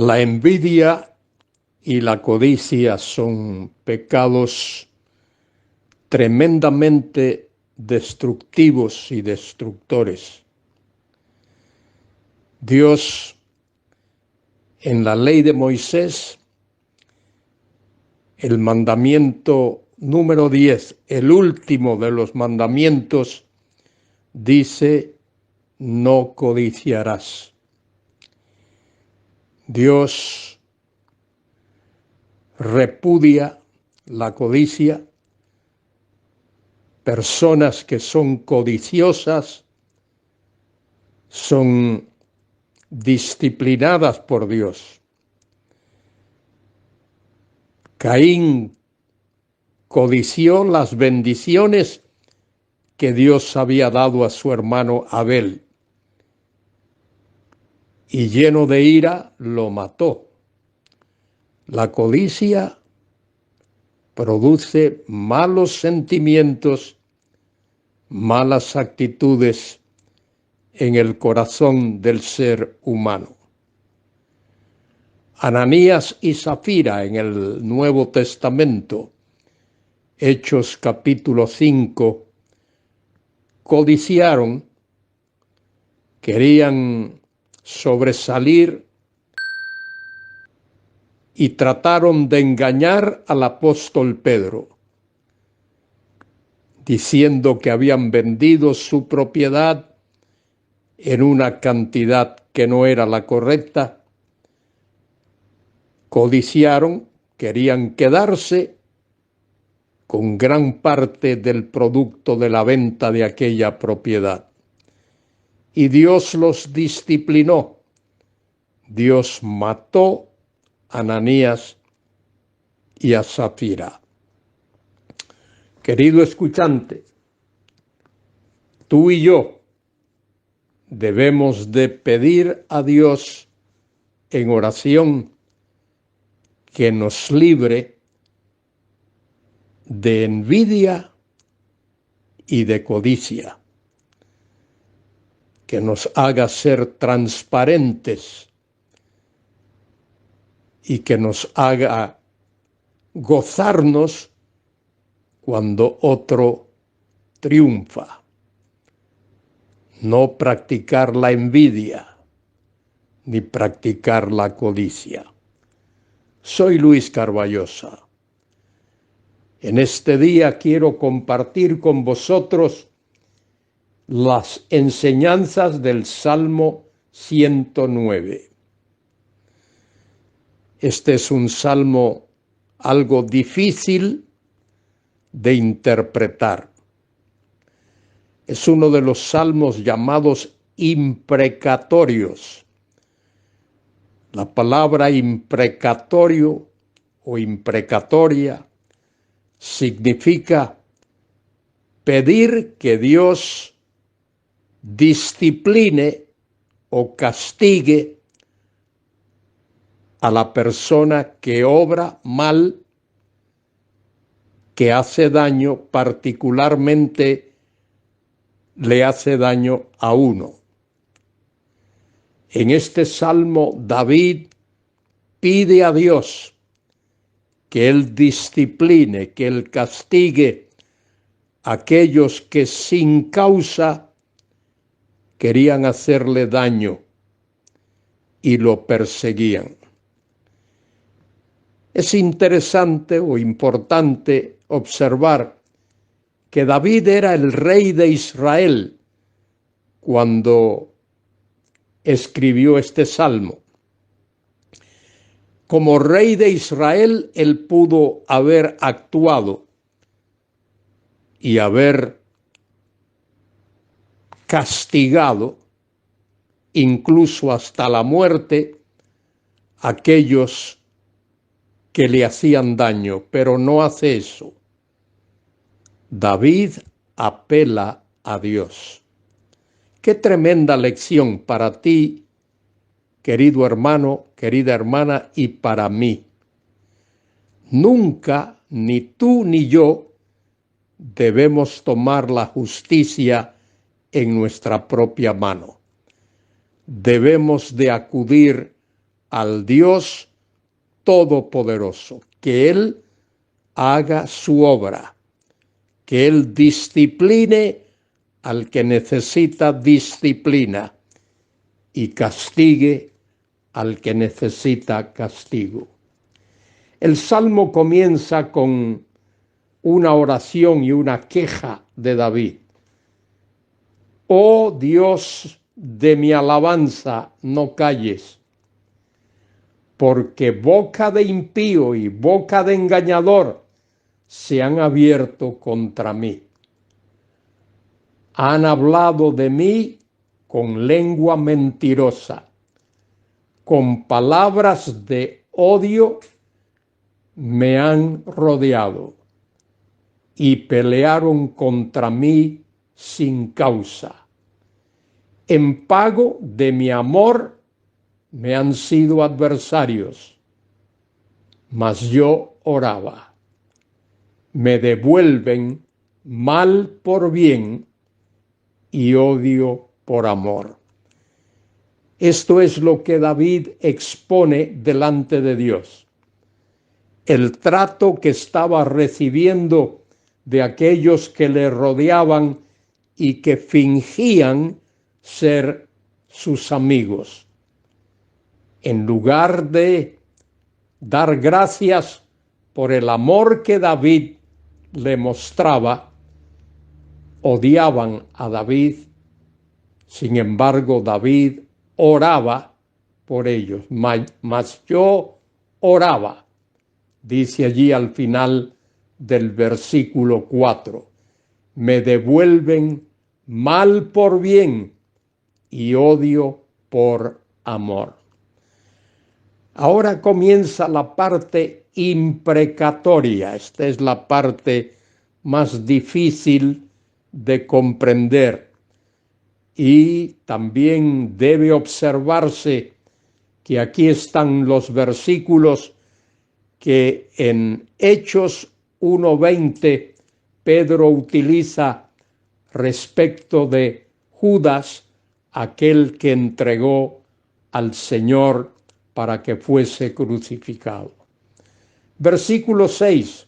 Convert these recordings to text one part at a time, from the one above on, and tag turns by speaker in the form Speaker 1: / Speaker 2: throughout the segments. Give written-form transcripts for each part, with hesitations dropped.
Speaker 1: La envidia y la codicia son pecados tremendamente destructivos y destructores. Dios, en la ley de Moisés, el mandamiento número 10, el último de los mandamientos, dice: no codiciarás. Dios repudia la codicia. Personas que son codiciosas son disciplinadas por Dios. Caín codició las bendiciones que Dios había dado a su hermano Abel y lleno de ira lo mató. La codicia produce malos sentimientos, malas actitudes en el corazón del ser humano. Ananías y Zafira en el Nuevo Testamento, Hechos capítulo 5, codiciaron, querían sobresalir y trataron de engañar al apóstol Pedro, diciendo que habían vendido su propiedad en una cantidad que no era la correcta. Codiciaron, querían quedarse con gran parte del producto de la venta de aquella propiedad. Y Dios los disciplinó. Dios mató a Ananías y a Zafira. Querido escuchante, tú y yo debemos de pedir a Dios en oración que nos libre de envidia y de codicia, que nos haga ser transparentes y que nos haga gozarnos cuando otro triunfa. No practicar la envidia ni practicar la codicia. Soy Luis Carballosa. En este día quiero compartir con vosotros las enseñanzas del Salmo 109. Este es un salmo algo difícil de interpretar. Es uno de los salmos llamados imprecatorios. La palabra imprecatorio o imprecatoria significa pedir que Dios discipline o castigue a la persona que obra mal, que hace daño, particularmente le hace daño a uno. En este salmo, David pide a Dios que Él discipline, que Él castigue a aquellos que sin causa querían hacerle daño y lo perseguían. Es interesante o importante observar que David era el rey de Israel cuando escribió este salmo. Como rey de Israel, él pudo haber actuado y haber castigado, incluso hasta la muerte, a aquellos que le hacían daño, pero no hace eso. David apela a Dios. Qué tremenda lección para ti, querido hermano, querida hermana, y para mí. Nunca, ni tú ni yo, debemos tomar la justicia en nuestra propia mano. Debemos de acudir al Dios Todopoderoso, que Él haga su obra, que Él discipline al que necesita disciplina y castigue al que necesita castigo. El Salmo comienza con una oración y una queja de David. Oh Dios de mi alabanza, no calles, porque boca de impío y boca de engañador se han abierto contra mí. Han hablado de mí con lengua mentirosa, con palabras de odio me han rodeado y pelearon contra mí sin causa. En pago de mi amor me han sido adversarios, mas yo oraba. Me devuelven mal por bien y odio por amor. Esto es lo que David expone delante de Dios. El trato que estaba recibiendo de aquellos que le rodeaban y que fingían ser sus amigos. En lugar de dar gracias por el amor que David le mostraba, odiaban a David. Sin embargo, David oraba por ellos, mas yo oraba, dice allí al final del versículo 4, me devuelven mal por bien y odio por amor. Ahora comienza la parte imprecatoria. Esta es la parte más difícil de comprender. Y también debe observarse que aquí están los versículos que en Hechos 1:20 Pedro utiliza respecto de Judas, aquel que entregó al Señor para que fuese crucificado. Versículo 6.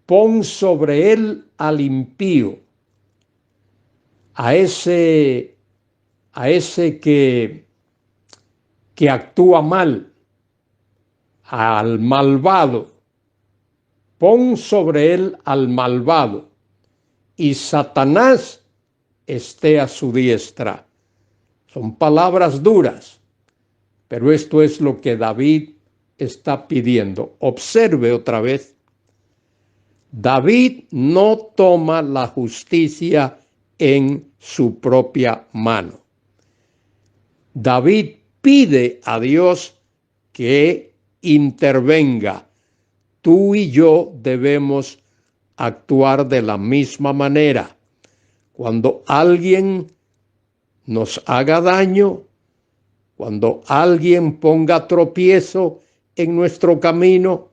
Speaker 1: Pon sobre él al impío, a ese que actúa mal, al malvado. Pon sobre él al malvado, y Satanás esté a su diestra. Son palabras duras, pero esto es lo que David está pidiendo. Observe otra vez. David no toma la justicia en su propia mano. David pide a Dios que intervenga. Tú y yo debemos actuar de la misma manera. Cuando alguien nos haga daño, cuando alguien ponga tropiezo en nuestro camino,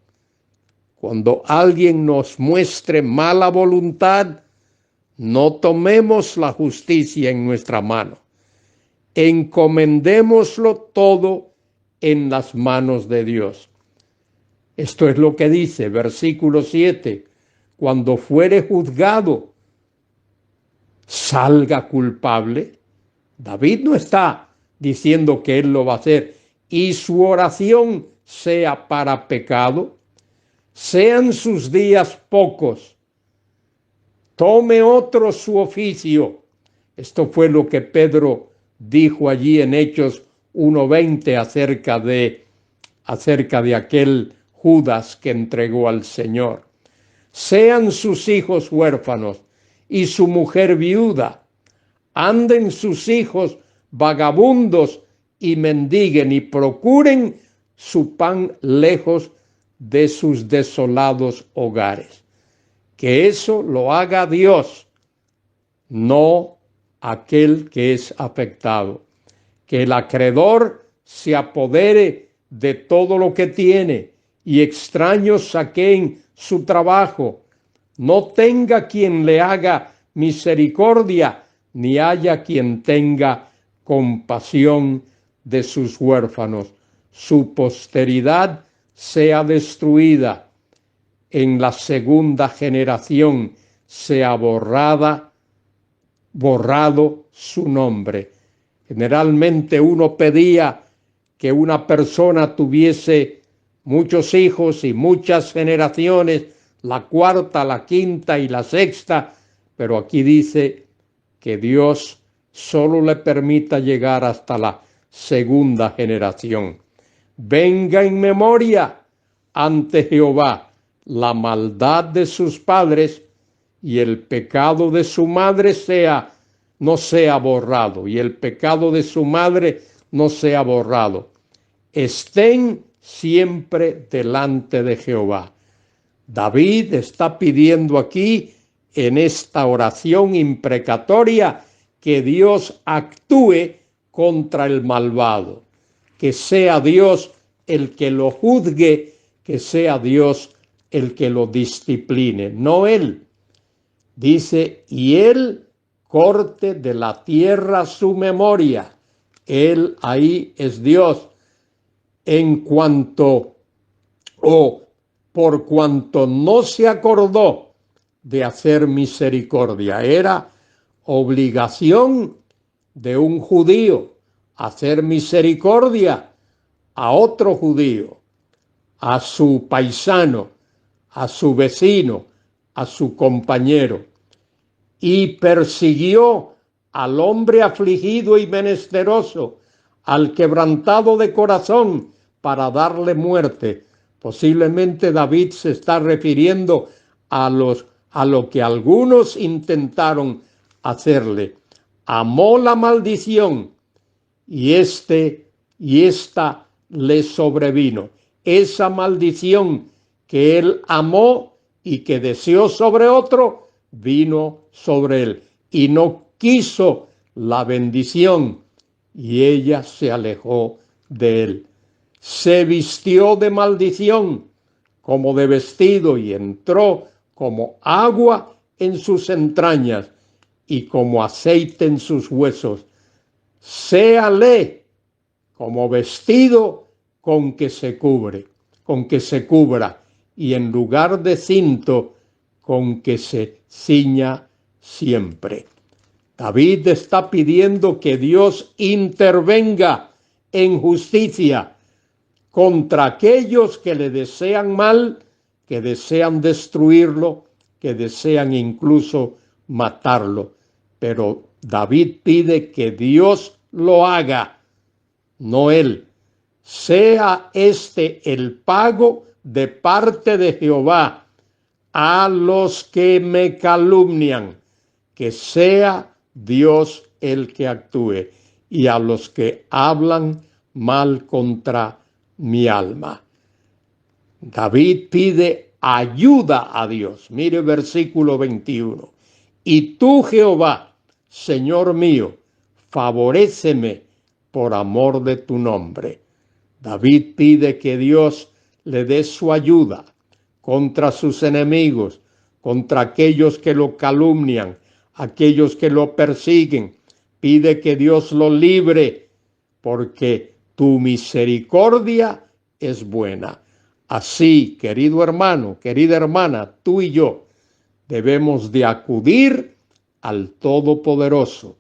Speaker 1: cuando alguien nos muestre mala voluntad, no tomemos la justicia en nuestra mano. Encomendémoslo todo en las manos de Dios. Esto es lo que dice versículo 7. Cuando fuere juzgado, salga culpable. David no está diciendo que él lo va a hacer. Y su oración sea para pecado. Sean sus días pocos. Tome otro su oficio. Esto fue lo que Pedro dijo allí en Hechos 1:20 acerca de aquel Judas que entregó al Señor. Sean sus hijos huérfanos y su mujer viuda. Anden sus hijos vagabundos y mendiguen y procuren su pan lejos de sus desolados hogares. Que eso lo haga Dios, no aquel que es afectado. Que el acreedor se apodere de todo lo que tiene y extraños saquen su trabajo. No tenga quien le haga misericordia, ni haya quien tenga compasión de sus huérfanos. su posteridad sea destruida, en la segunda generación sea borrado su nombre. Generalmente uno pedía que una persona tuviese muchos hijos y muchas generaciones, la cuarta, la quinta y la sexta, pero aquí dice que Dios solo le permita llegar hasta la segunda generación. Venga en memoria ante Jehová la maldad de sus padres, y el pecado de su madre no sea borrado, y el pecado de su madre no sea borrado. Estén siempre delante de Jehová. David está pidiendo aquí, en esta oración imprecatoria, que Dios actúe contra el malvado, que sea Dios el que lo juzgue, que sea Dios el que lo discipline, no él. Dice, y él corte de la tierra su memoria. Él ahí es Dios. Por cuanto no se acordó de hacer misericordia. Era obligación de un judío hacer misericordia a otro judío, a su paisano, a su vecino, a su compañero, y persiguió al hombre afligido y menesteroso, al quebrantado de corazón, para darle muerte. Posiblemente David se está refiriendo a lo que algunos intentaron hacerle. Amó la maldición y esta le sobrevino. Esa maldición que él amó y que deseó sobre otro, vino sobre él, y no quiso la bendición, y ella se alejó de él. Se vistió de maldición como de vestido, y entró como agua en sus entrañas y como aceite en sus huesos. Séale como vestido con que se cubra, y en lugar de cinto con que se ciña siempre. David está pidiendo que Dios intervenga en justicia contra aquellos que le desean mal, que desean destruirlo, que desean incluso matarlo. Pero David pide que Dios lo haga, no él. Sea este el pago de parte de Jehová a los que me calumnian, que sea Dios el que actúe, y a los que hablan mal contra mi alma. David pide ayuda a Dios. Mire versículo 21. Y tú, Jehová, Señor mío, favoréceme por amor de tu nombre. David pide que Dios le dé su ayuda contra sus enemigos, contra aquellos que lo calumnian, aquellos que lo persiguen. Pide que Dios lo libre, porque tu misericordia es buena. Así, querido hermano, querida hermana, tú y yo debemos de acudir al Todopoderoso.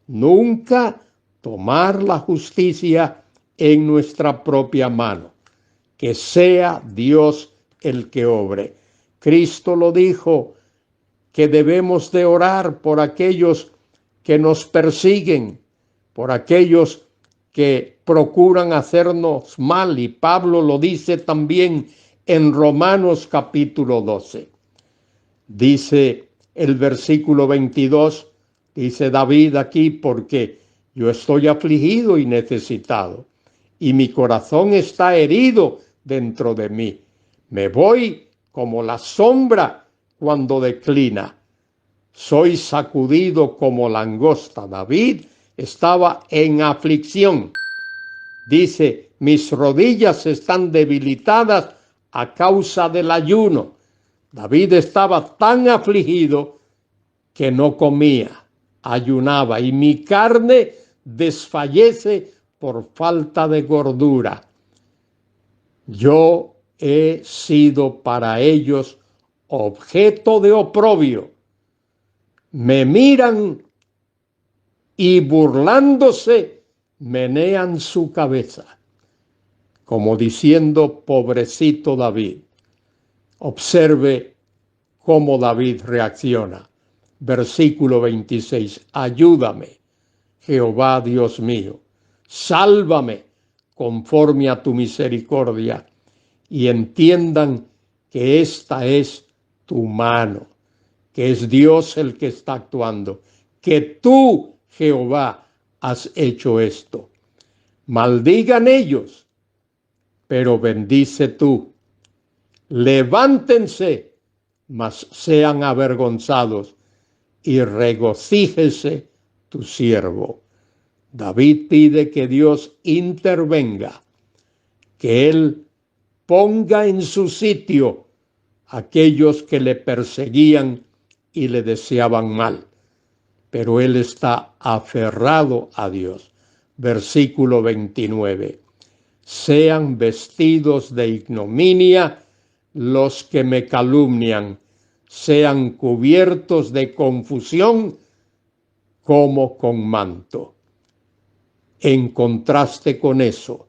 Speaker 1: Nunca tomar la justicia en nuestra propia mano. Que sea Dios el que obre. Cristo lo dijo, que debemos de orar por aquellos que nos persiguen, por aquellos que procuran hacernos mal, y Pablo lo dice también en Romanos capítulo 12. Dice el versículo 22, dice David aquí, porque yo estoy afligido y necesitado, y mi corazón está herido dentro de mí. Me voy como la sombra cuando declina. Soy sacudido como langosta. David estaba en aflicción. Dice, mis rodillas están debilitadas a causa del ayuno. David estaba tan afligido que no comía, ayunaba, y mi carne desfallece por falta de gordura. Yo he sido para ellos objeto de oprobio. Me miran y burlándose menean su cabeza, como diciendo, pobrecito David. Observe cómo David reacciona. Versículo 26. Ayúdame, Jehová Dios mío, sálvame conforme a tu misericordia, y entiendan que esta es tu mano, que es Dios el que está actuando, que tú, Jehová, has hecho esto. Maldigan ellos, pero bendice tú. Levántense, mas sean avergonzados, y regocíjese tu siervo. David pide que Dios intervenga, que Él ponga en su sitio a aquellos que le perseguían y le deseaban mal. Pero Él está aferrado a Dios. Versículo 29. Sean vestidos de ignominia los que me calumnian, sean cubiertos de confusión como con manto. En contraste con eso,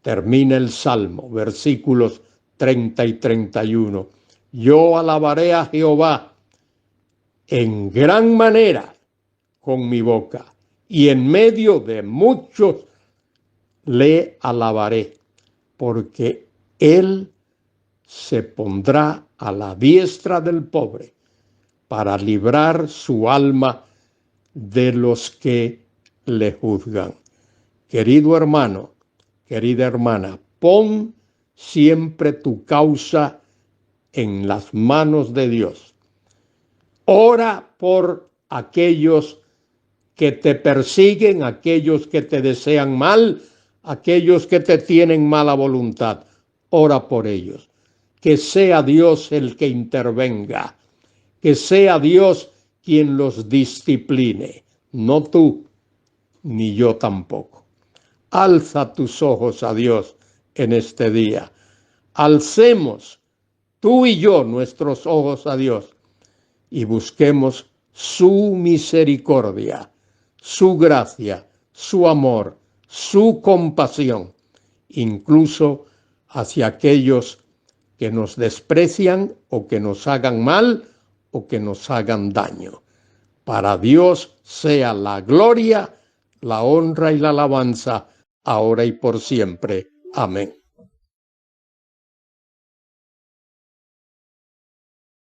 Speaker 1: termina el Salmo, versículos 30 y 31. Yo alabaré a Jehová en gran manera con mi boca, y en medio de muchos le alabaré, porque Él se pondrá a la diestra del pobre para librar su alma de los que le juzgan. Querido hermano, querida hermana, pon siempre tu causa en las manos de Dios. Ora por aquellos que te persiguen, aquellos que te desean mal, aquellos que te tienen mala voluntad. Ora por ellos. Que sea Dios el que intervenga, que sea Dios quien los discipline, no tú ni yo tampoco. Alza tus ojos a Dios en este día. Alcemos tú y yo nuestros ojos a Dios y busquemos su misericordia, su gracia, su amor, su compasión, incluso hacia aquellos que nos desprecian o que nos hagan mal o que nos hagan daño. Para Dios sea la gloria, la honra y la alabanza, ahora y por siempre. Amén.